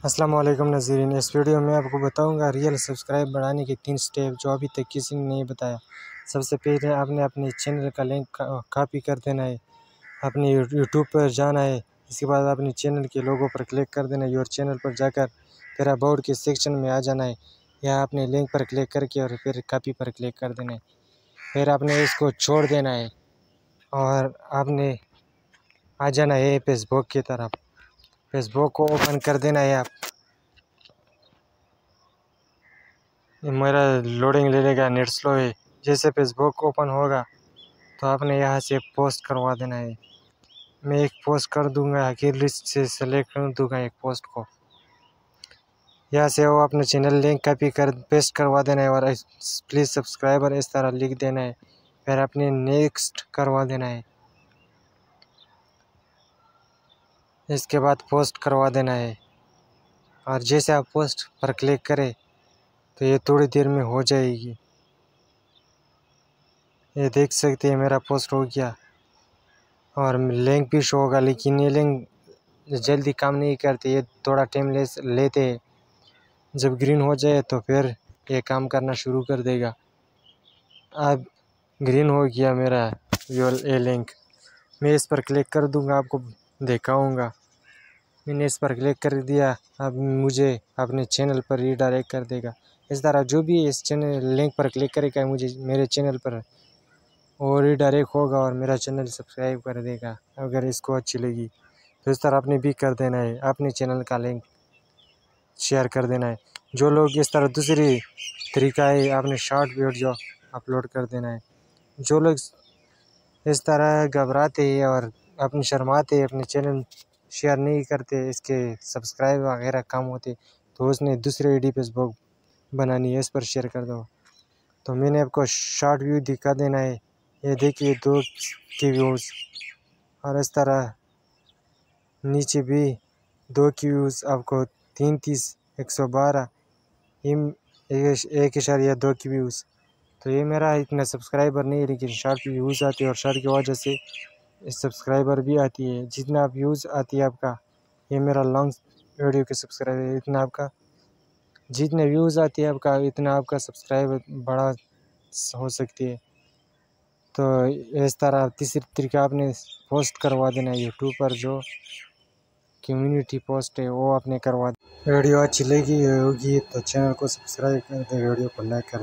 अस्सलाम वालेकुम नाज़रीन। इस वीडियो में आपको बताऊंगा रियल सब्सक्राइब बढ़ाने के 3 स्टेप जो अभी तक किसी ने नहीं बताया। सबसे पहले आपने अपने चैनल का लिंक कॉपी कर देना है, अपने यूट्यूब पर जाना है। इसके बाद अपने चैनल के लोगो पर क्लिक कर देना है और चैनल पर जाकर फिर अबाउट के सेक्शन में आ जाना है। या अपने लिंक पर क्लिक करके और फिर कॉपी पर क्लिक कर देना है। फिर आपने इसको छोड़ देना है और आपने आ जाना है फेसबुक की तरफ। फेसबुक को ओपन कर देना है। आप मेरा लोडिंग ले लेगा, नेट स्लो है। जैसे फेसबुक ओपन होगा तो आपने यहाँ से पोस्ट करवा देना है। मैं एक पोस्ट कर दूंगा, आखिर लिस्ट से सेलेक्ट कर दूंगा एक पोस्ट को। यहाँ से वो अपने चैनल लिंक कॉपी कर पेस्ट करवा देना है और प्लीज़ सब्सक्राइबर इस तरह लिख देना है। फिर अपने नेक्स्ट करवा देना है। इसके बाद पोस्ट करवा देना है और जैसे आप पोस्ट पर क्लिक करें तो ये थोड़ी देर में हो जाएगी। ये देख सकते हैं मेरा पोस्ट हो गया और लिंक भी शो होगा, लेकिन ये लिंक जल्दी काम नहीं करते, ये थोड़ा टाइम लेते हैं। जब ग्रीन हो जाए तो फिर ये काम करना शुरू कर देगा। अब ग्रीन हो गया मेरा ये लिंक। मैं इस पर क्लिक कर दूंगा, आपको दिखाऊंगा। मैंने इस पर क्लिक कर दिया, अब मुझे अपने चैनल पर रीडायरेक्ट कर देगा। इस तरह जो भी इस चैनल लिंक पर क्लिक करेगा मुझे मेरे चैनल पर और रीडायरेक्ट होगा और मेरा चैनल सब्सक्राइब कर देगा अगर इसको अच्छी लगी तो। इस तरह आपने भी कर देना है, अपने चैनल का लिंक शेयर कर देना है। जो लोग इस तरह दूसरी तरीका है, आपने शॉर्ट वीडियो अपलोड कर देना है। जो लोग इस तरह घबराते हैं और अपने शर्माते हैं, अपने चैनल शेयर नहीं करते, इसके सब्सक्राइब वगैरह कम होते, तो उसने दूसरे आईडी फेसबुक बनानी है, इस पर शेयर कर दो। तो मैंने आपको शॉर्ट व्यू दिखा देना है। ये देखिए 2 के व्यूज़ और इस तरह नीचे भी 2 के व्यूज़, आपको 33 112 1.2 के व्यूज़। तो ये मेरा इतना सब्सक्राइबर नहीं है, लेकिन शॉर्ट व्यूज़ आती है और शॉर्ट की वजह से सब्सक्राइबर भी आती है। जितना व्यूज़ आती है आपका, ये मेरा लॉन्ग वीडियो के सब्सक्राइबर है, इतना आपका जितने व्यूज़ आती है आपका इतना आपका सब्सक्राइबर बड़ा हो सकती है। तो इस तरह तीसरी तरीका आपने पोस्ट करवा देना है। यूट्यूब पर जो कम्युनिटी पोस्ट है वो आपने करवा। वीडियो अच्छी लगी होगी तो चैनल को सब्सक्राइब कर दें, वीडियो को लाइक कर।